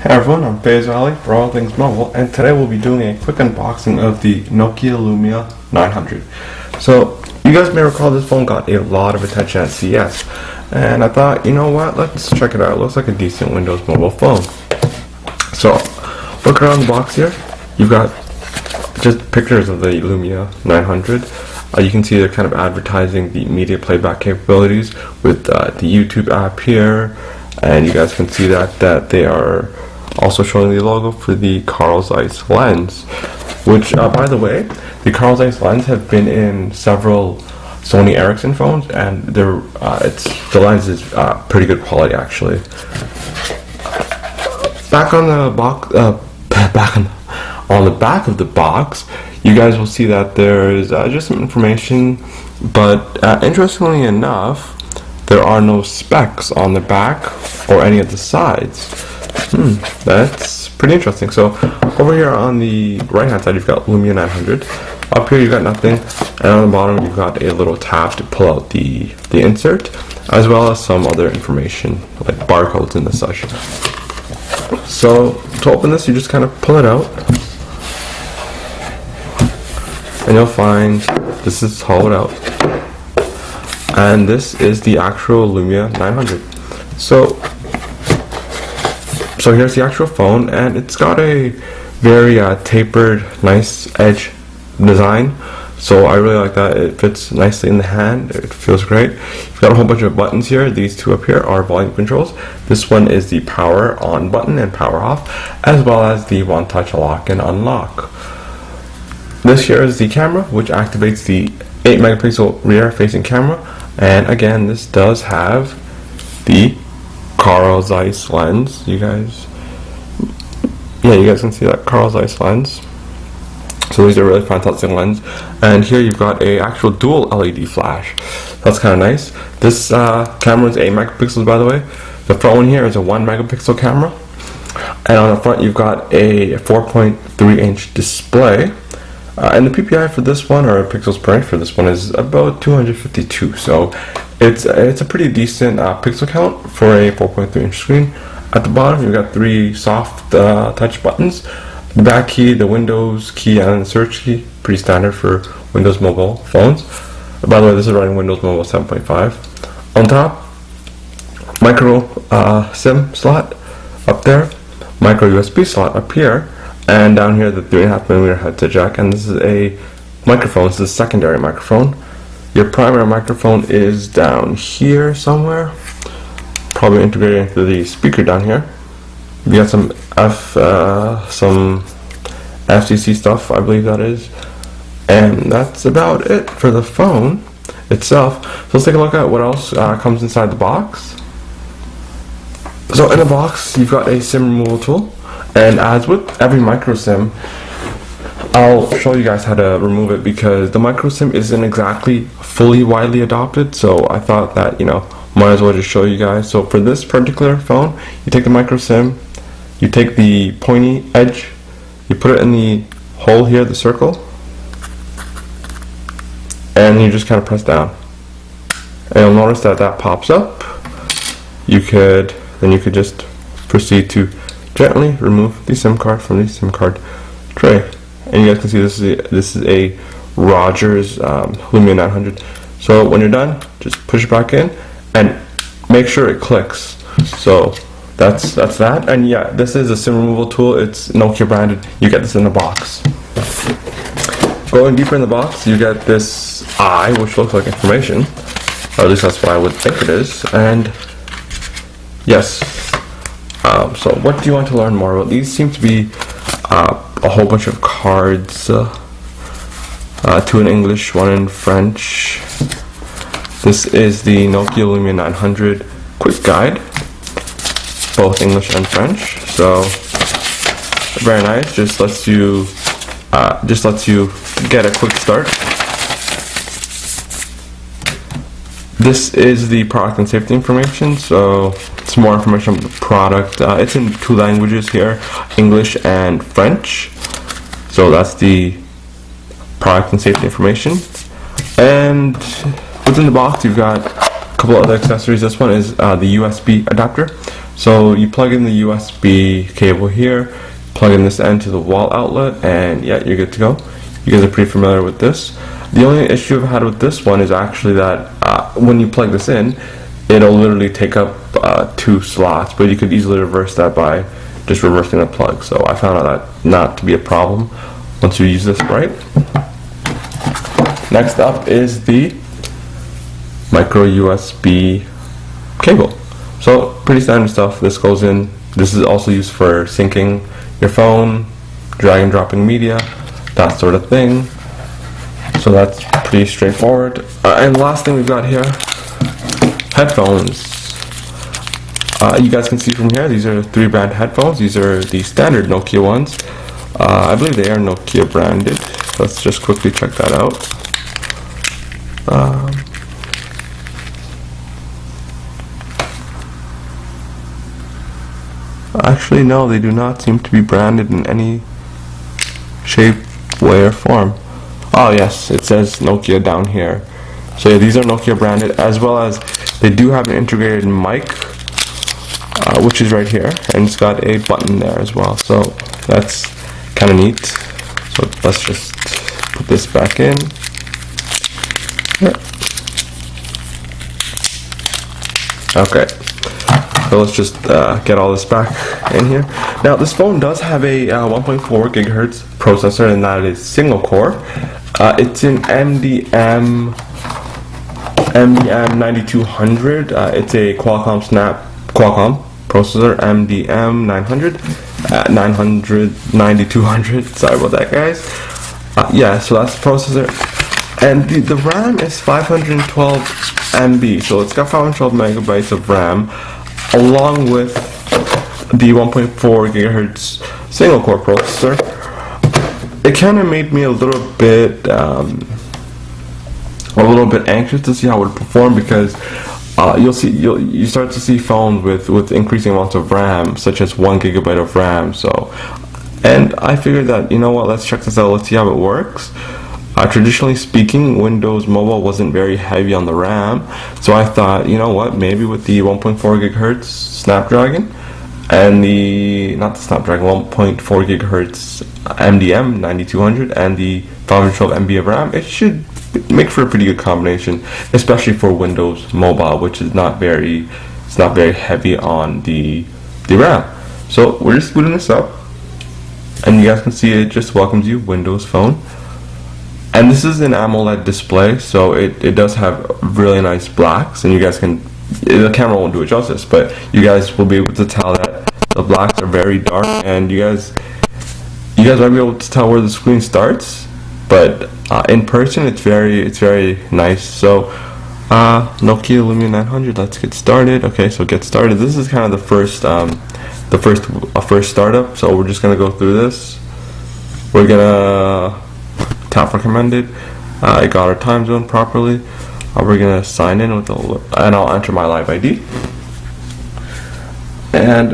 Hey everyone, I'm Ali for All Things Mobile, and today we'll be doing a quick unboxing of the Nokia Lumia 900. So, you guys may recall this phone got a lot of attention at CES, and I thought, you know what, let's check it out. It looks like a decent Windows Mobile phone. So, look around the box here. You've got just pictures of the Lumia 900. You can see they're kind of advertising the media playback capabilities with the YouTube app here, and you guys can see that they are also showing the logo for the Carl Zeiss lens, which by the way, the Carl Zeiss lens have been in several Sony Ericsson phones, and the lens is pretty good quality actually. Back on the box, on the back of the box, you guys will see that there is just some information, but interestingly enough, there are no specs on the back or any of the sides. That's pretty interesting. So over here on the right hand side, you've got Lumia 900. Up here you've got nothing, and on the bottom you've got a little tab to pull out the insert, as well as some other information like barcodes and the such. So to open this, you just kind of pull it out, and you'll find this is hollowed out, and this is the actual Lumia 900. So here's the actual phone, and it's got a very tapered, nice edge design. So I really like that. It fits nicely in the hand. It feels great. You've got a whole bunch of buttons here. These two up here are volume controls. This one is the power on button and power off, as well as the one touch lock and unlock. This here is the camera, which activates the 8 megapixel rear facing camera, and again, this does have the Carl Zeiss lens. You guys can see that Carl Zeiss lens. So these are really fantastic lens. And here you've got a actual dual LED flash. That's kind of nice. This camera is 8 megapixels, by the way. The front one here is a 1 megapixel camera, and on the front you've got a 4.3 inch display. And the PPI for this one, or pixels per inch for this one, is about 252. So it's a pretty decent pixel count for a 4.3 inch screen. At the bottom, you've got 3 soft touch buttons: the back key, the Windows key, and the search key. Pretty standard for Windows Mobile phones. By the way, this is running Windows Mobile 7.5. On top, micro SIM slot up there, micro USB slot up here, and down here the 3.5mm headset jack. And this is a microphone. This is a secondary microphone. Your primary microphone is down here somewhere, probably integrated into the speaker down here. You got some FCC stuff, I believe that is, and that's about it for the phone itself. So let's take a look at what else comes inside the box. So in the box, you've got a SIM removal tool, and as with every micro SIM, I'll show you guys how to remove it, because the micro SIM isn't exactly fully widely adopted. So I thought that, might as well just show you guys. So for this particular phone, you take the micro SIM, you take the pointy edge, you put it in the hole here, the circle, and you just kind of press down, and you'll notice that pops up. You could just proceed to gently remove the SIM card from the SIM card tray, and you guys can see this is a Rogers Lumia 900. So when you're done, just push it back in and make sure it clicks. So that's that. And yeah, this is a SIM removal tool. It's Nokia branded. You get this in the box. Going deeper in the box, you get this eye, which looks like information, or at least that's what I would think it is. And yes, so what do you want to learn more about? These seem to be a whole bunch of cards, 2 in English, 1 in French. This is the Nokia Lumia 900 quick guide, both English and French. So very nice. Just lets you get a quick start. This is the product and safety information. So it's more information about the product. It's in 2 languages here, English and French. So that's the product and safety information. And within the box, you've got a couple other accessories. This one is the USB adapter. So you plug in the USB cable here, plug in this end to the wall outlet, and yeah, you're good to go. You guys are pretty familiar with this. The only issue I've had with this one is actually that when you plug this in, it'll literally take up 2 slots, but you could easily reverse that by just reversing the plug. So I found out that not to be a problem once you use this right. Next up is the micro USB cable. So pretty standard stuff. This goes in. This is also used for syncing your phone, drag and dropping media, that sort of thing. So that's pretty straightforward. And the last thing we've got here, headphones. You guys can see from here, these are 3-band headphones. These are the standard Nokia ones. I believe they are Nokia branded. Let's just quickly check that out. Actually, no, they do not seem to be branded in any shape, way, or form. Oh yes, it says Nokia down here. So yeah, these are Nokia branded, as well as they do have an integrated mic, which is right here, and it's got a button there as well. So that's kind of neat. So let's just put this back in. Okay. So let's just get all this back in here. Now this phone does have a 1.4 gigahertz processor, and that is single core. It's in MDM 9200. It's a Qualcomm processor, MDM 9200. Sorry about that, guys. Yeah, so that's the processor, and the RAM is 512 MB. So it's got 512 megabytes of RAM, along with the 1.4 gigahertz single core processor. It kind of made me a little bit anxious to see how it would perform, because you start to see phones with increasing amounts of RAM, such as 1 gigabyte of RAM. So, and I figured that, you know what, let's check this out. Let's see how it works. Traditionally speaking, Windows Mobile wasn't very heavy on the RAM, so I thought, you know what, maybe with the 1.4 gigahertz Snapdragon and not the Snapdragon, 1.4 gigahertz MDM 9200 and the 512 MB of RAM, it should make for a pretty good combination, especially for Windows Mobile, which is not very heavy on the RAM. So we're just booting this up, and you guys can see it just welcomes you, Windows Phone. And this is an AMOLED display, so it does have really nice blacks, and you guys can, the camera won't do it justice, but you guys will be able to tell that the blacks are very dark, and you guys might be able to tell where the screen starts, but in person it's very nice. So Nokia Lumia 900, let's get started. Okay, so get started. This is kind of the first startup, so we're just gonna go through this. We're gonna tap recommended. I got our time zone properly. We're gonna sign in with and I'll enter my live ID. And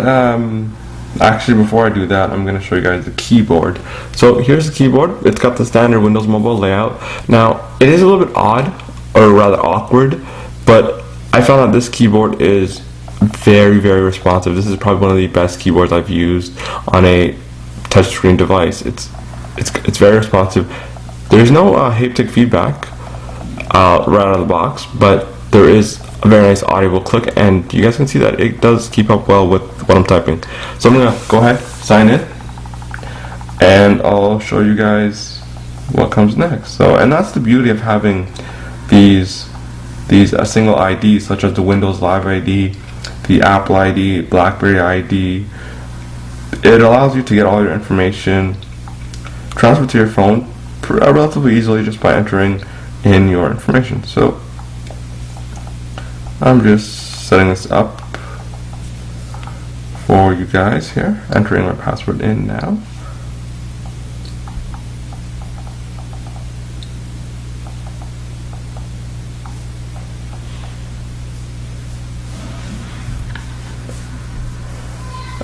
actually, before I do that, I'm gonna show you guys the keyboard. So here's the keyboard. It's got the standard Windows Mobile layout. Now it is a little bit odd, or rather awkward, but I found that this keyboard is very responsive. This is probably one of the best keyboards I've used on a touchscreen device. It's very responsive. There's no haptic feedback right out of the box, but there is a very nice audible click, and you guys can see that it does keep up well with what I'm typing. So I'm gonna go ahead, sign in, and I'll show you guys what comes next. So, and that's the beauty of having these single IDs, such as the Windows Live ID, the Apple ID, BlackBerry ID. It allows you to get all your information transferred to your phone relatively easily just by entering in your information. So I'm just setting this up for you guys here, entering my password in now.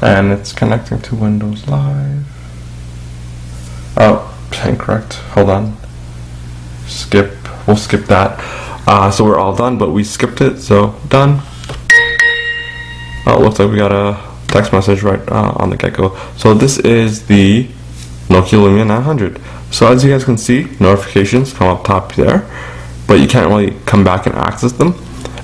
And it's connecting to Windows Live. Oh, incorrect. Hold on. We'll skip that. So we're all done, but we skipped it, so done. Oh, it looks like we got a text message right on the get-go. So this is the Nokia Lumia 900. So as you guys can see, notifications come up top there, but you can't really come back and access them.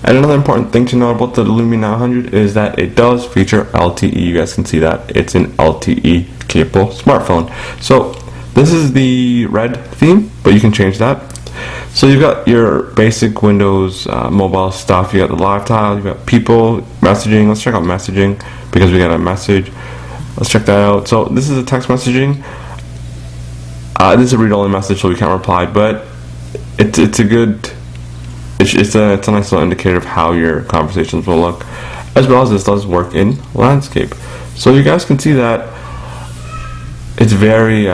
And another important thing to know about the Lumia 900 is that it does feature LTE. You guys can see that it's an LTE capable smartphone. So this is the red theme, but you can change that. So you've got your basic Windows mobile stuff. You got the live tile, you've got people, messaging. Let's check out messaging because we got a message. Let's check that out. So this is a text messaging. This is a read-only message, so we can't reply, but it's a good, it's a nice little indicator of how your conversations will look, as well as this does work in landscape. So you guys can see that it's very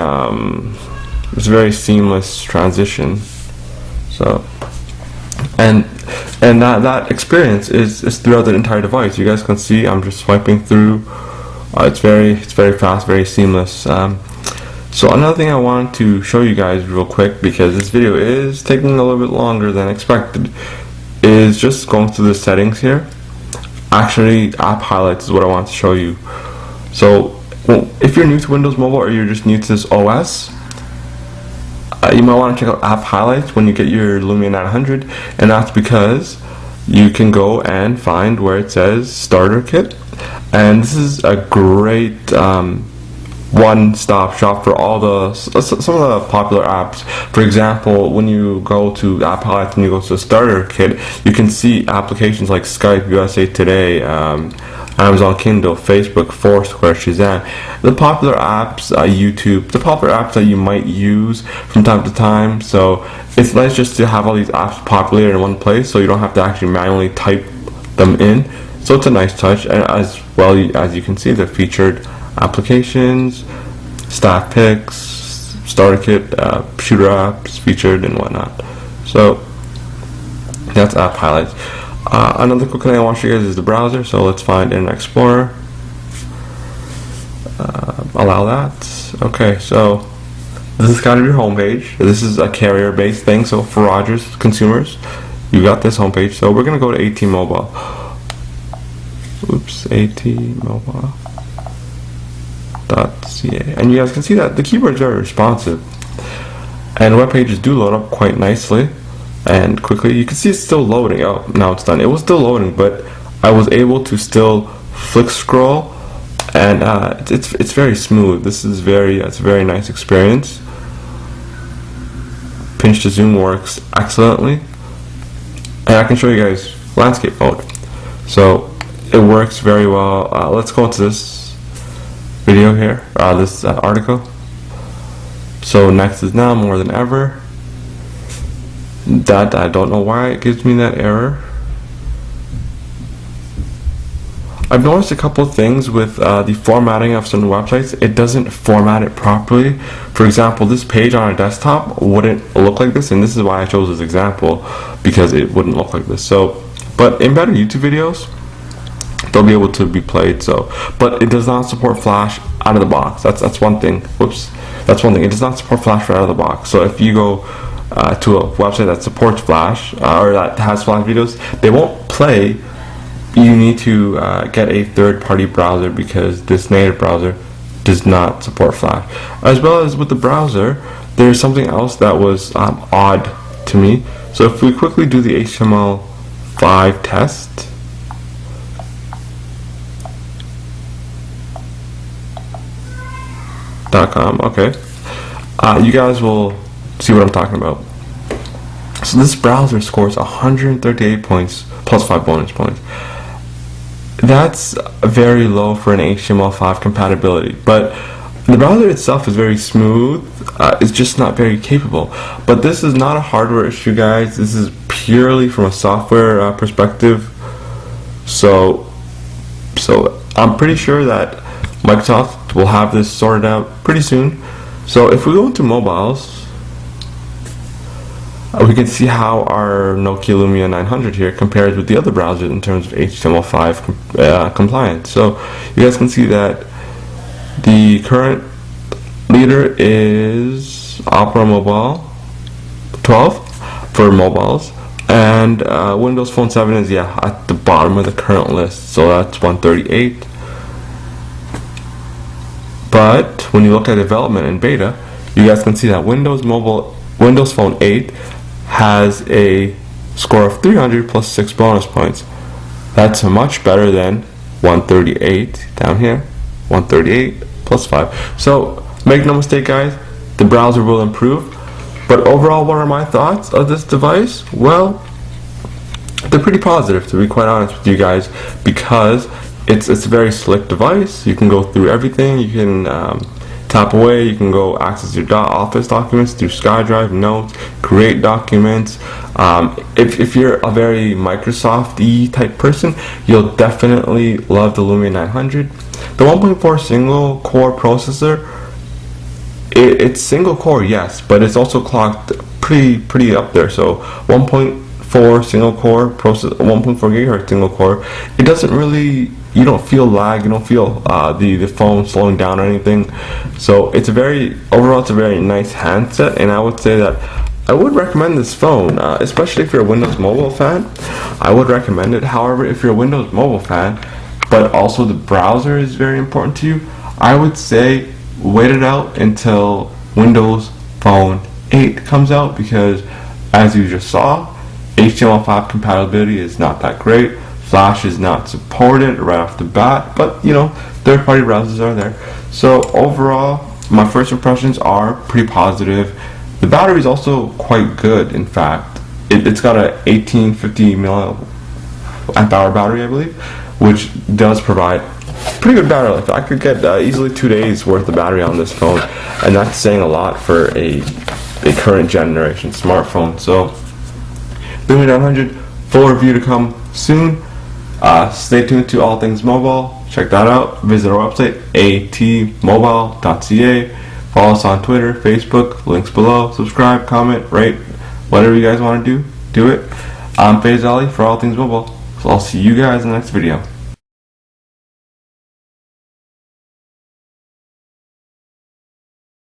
seamless transition. So and that experience is throughout the entire device. You guys can see I'm just swiping through. It's very fast, very seamless. So another thing I wanted to show you guys real quick, because this video is taking a little bit longer than expected, is just going through the settings here. Actually, app highlights is what I want to show you. So if you're new to Windows Mobile or you're just new to this OS, you might want to check out app highlights when you get your Lumia 900, and that's because you can go and find where it says starter kit, and this is a great one-stop shop for all some of the popular apps. For example, when you go to app highlights and you go to the starter kit, you can see applications like Skype, USA Today, Amazon Kindle, Facebook, Foursquare, Shazam, the popular apps, YouTube, the popular apps that you might use from time to time. So it's nice just to have all these apps populated in one place, so you don't have to actually manually type them in. So it's a nice touch, and as well as you can see, the featured applications, staff picks, starter kit, shooter apps featured, and whatnot. So that's app highlights. Another quick thing I want to show you guys is the browser. So let's find Internet Explorer. Allow that. Okay, so this is kind of your homepage. This is a carrier-based thing. So for Rogers consumers, you got this homepage. So we're gonna go to AT Mobile. Oops, AT Mobile. .ca, and you guys can see that the keyboard is very responsive, and web pages do load up quite nicely and quickly. You can see it's still loading. Oh, now it's done. It was still loading, but I was able to still flick scroll, and it's very smooth. This is it's a very nice experience. Pinch to zoom works excellently, and I can show you guys landscape mode. So it works very well. Let's go into this video here, this article. So next is now more than ever. That I don't know why it gives me that error. I've noticed a couple of things with the formatting of certain websites. It doesn't format it properly. For example, this page on a desktop wouldn't look like this, and this is why I chose this example, because it wouldn't look like this. So, but in better YouTube videos, they'll be able to be played. So, but it does not support Flash out of the box. That's one thing. Whoops, that's one thing. It does not support Flash right out of the box. So if you go to a website that supports Flash or that has Flash videos, they won't play. You need to get a third-party browser, because this native browser does not support Flash. As well as with the browser, there's something else that was odd to me. So if we quickly do the HTML5 test. .com, okay, you guys will see what I'm talking about. So this browser scores 138 points plus 5 bonus points. That's very low for an HTML5 compatibility, but the browser itself is very smooth. It's just not very capable. But this is not a hardware issue, guys. This is purely from a software perspective. So I'm pretty sure that Microsoft will have this sorted out pretty soon. So if we go into mobiles, we can see how our Nokia Lumia 900 here compares with the other browsers in terms of HTML5 compliance. So you guys can see that the current leader is Opera Mobile 12 for mobiles. And Windows Phone 7 is at the bottom of the current list, so that's 138. But when you look at development and beta, you guys can see that Windows Phone 8 has a score of 300 plus 6 bonus points. That's much better than 138 down here. 138 plus 5. So make no mistake, guys, the browser will improve. But overall, what are my thoughts of this device? Well, they're pretty positive, to be quite honest with you guys, because it's a very slick device. You can go through everything. You can tap away. You can go access your Office documents through SkyDrive, Notes, create documents. If you're a very Microsoft-y type person, you'll definitely love the Lumia 900. The 1.4 single core processor, it's single core, yes, but it's also clocked pretty up there. So 1.4 single core process, 1.4 gigahertz single core. It doesn't really, you don't feel lag, you don't feel the phone slowing down or anything. So it's overall it's a very nice handset, and I would say that I would recommend this phone, especially if you're a Windows Mobile fan. I would recommend it. However, if you're a Windows Mobile fan, but also the browser is very important to you, I would say wait it out until Windows Phone 8 comes out, because as you just saw, HTML5 compatibility is not that great. Flash is not supported right off the bat, but third-party browsers are there. So overall, my first impressions are pretty positive. The battery is also quite good. In fact, it's got a 1850 milliamp hour battery, I believe, which does provide pretty good battery life. I could get easily 2 days worth of battery on this phone, and that's saying a lot for a current generation smartphone. So Lumia 900 full review to come soon. Stay tuned to All Things Mobile. Check that out. Visit our website, atmobile.ca. Follow us on Twitter, Facebook, links below. Subscribe, comment, rate, whatever you guys want to do it. I'm Faisal Ali for All Things Mobile. So I'll see you guys in the next video.